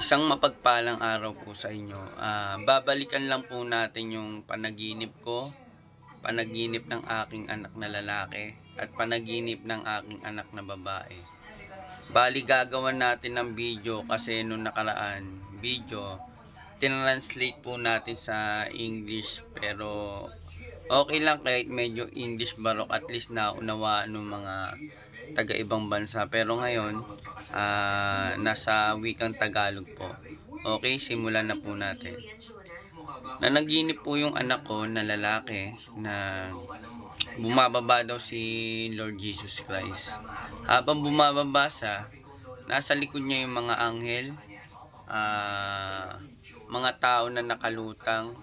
Isang mapagpalang araw po sa inyo. Babalikan lang po natin yung panaginip ko, panaginip ng aking anak na lalaki, at panaginip ng aking anak na babae. Bali gagawan natin ng video kasi nung nakaraan video, tinranslate po natin sa English, pero okay lang kahit medyo English barok, at least naunawaan ng mga taga-ibang bansa. Pero ngayon, nasa wikang Tagalog po. Okay, simulan na po natin. Nanaginip po yung anak ko na lalaki na bumababa daw si Lord Jesus Christ. Habang bumababa siya, nasa likod niya yung mga anghel, mga tao na nakalutang,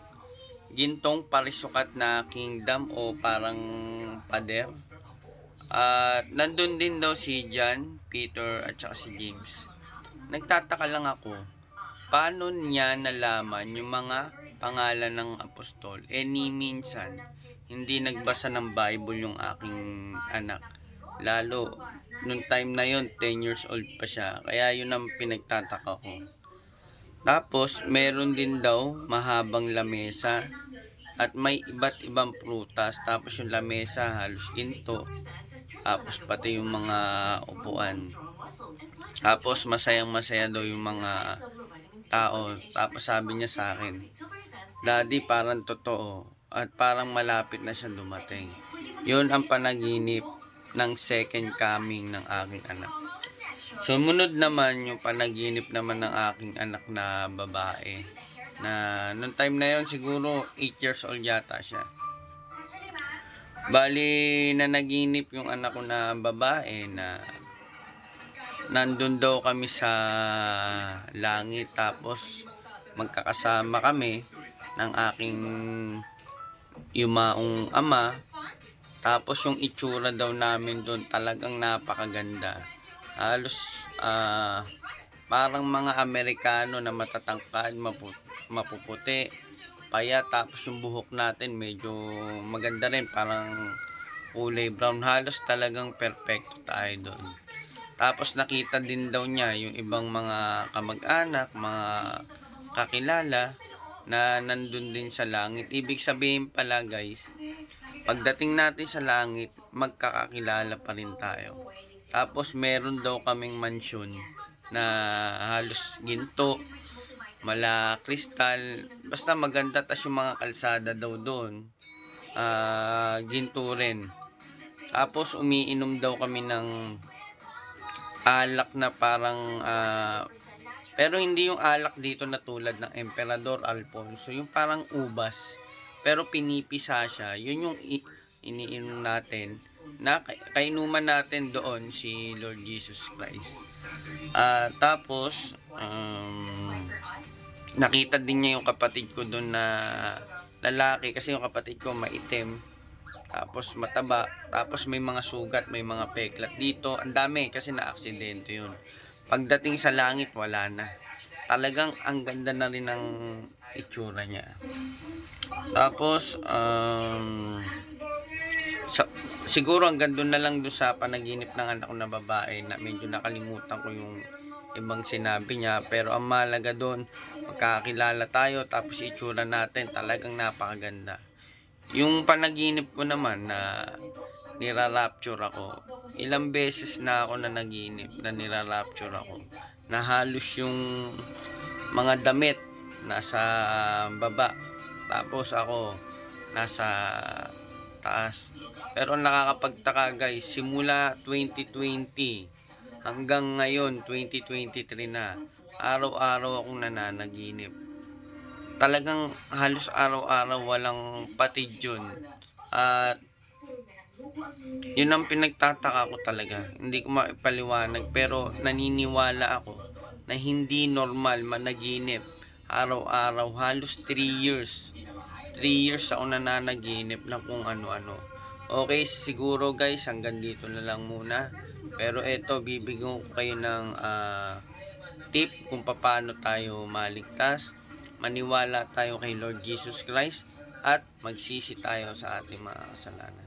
gintong parisukat na kingdom o parang pader. At nandun din daw si John, Peter at saka si James. Nagtataka lang ako, paano niya nalaman yung mga pangalan ng apostol? Ni minsan, hindi nagbasa ng Bible yung aking anak. Lalo, nung time na yon 10 years old pa siya. Kaya yun ang pinagtataka ko. Tapos, meron din daw mahabang lamesa at may iba't ibang prutas. Tapos yung lamesa halos ginto. Tapos pati yung mga upuan. Tapos masayang masaya daw yung mga tao. Tapos sabi niya sa akin, Daddy, parang totoo at parang malapit na siya dumating. Yun ang panaginip ng second coming ng aking anak. Sumunod naman yung panaginip naman ng aking anak na babae, na noong time na yon siguro 8 years old yata siya. Bali, nanaginip yung anak ko na babae na nandun daw kami sa langit, tapos magkakasama kami ng aking yumaong ama. Tapos yung itsura daw namin doon talagang napakaganda. Halos parang mga Amerikano na matatangkad, mapuputi, paya, tapos yung buhok natin medyo maganda rin, parang kulay brown. Halos talagang perfecto tayo doon. Tapos nakita din daw niya yung ibang mga kamag-anak, mga kakilala na nandun din sa langit. Ibig sabihin pala guys, pagdating natin sa langit, magkakakilala pa rin tayo. Tapos meron daw kaming mansyon na halos ginto, mala kristal, basta maganda. Tas yung mga kalsada daw doon, ginto rin. Tapos umiinom daw kami ng alak na parang pero hindi yung alak dito na tulad ng Emperador Alfonso, yung parang ubas pero pinipisa siya. Yun yung iniinom natin, na kainuman natin doon si Lord Jesus Christ. Tapos nakita din niya yung kapatid ko doon na lalaki, kasi yung kapatid ko maitim, tapos mataba, tapos may mga sugat, may mga peklat dito, ang dami kasi na-aksidente yun. Pagdating sa langit, wala na. Talagang ang ganda na rin ng itsura niya. Tapos siguro ang ganda na lang doon sa panaginip ng anak ko na babae, na medyo nakalimutan ko yung ibang sinabi niya. Pero ang mahalaga doon, magkakilala tayo, tapos itsura natin talagang napakaganda. Yung panaginip ko naman na nira-rapture ako, ilang beses na ako na naginip na nira-rapture ako, na halos yung mga damit nasa baba, tapos ako nasa taas. Pero nakakapagtaka guys, simula 2020 hanggang ngayon 2023 na, araw-araw akong nananaginip. Talagang halos araw-araw, walang patid yun. At yun ang pinagtataka ko talaga. Hindi ko maipaliwanag, pero naniniwala ako na hindi normal managinip araw-araw. Halos 3 years. 3 years ako nananaginip na kung ano-ano. Okay, siguro guys, hanggang dito na lang muna. Pero eto, bibigyan ko kayo ng tip kung paano tayo maligtas, maniwala tayo kay Lord Jesus Christ, at magsisi tayo sa ating mga kasalanan.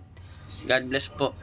God bless po.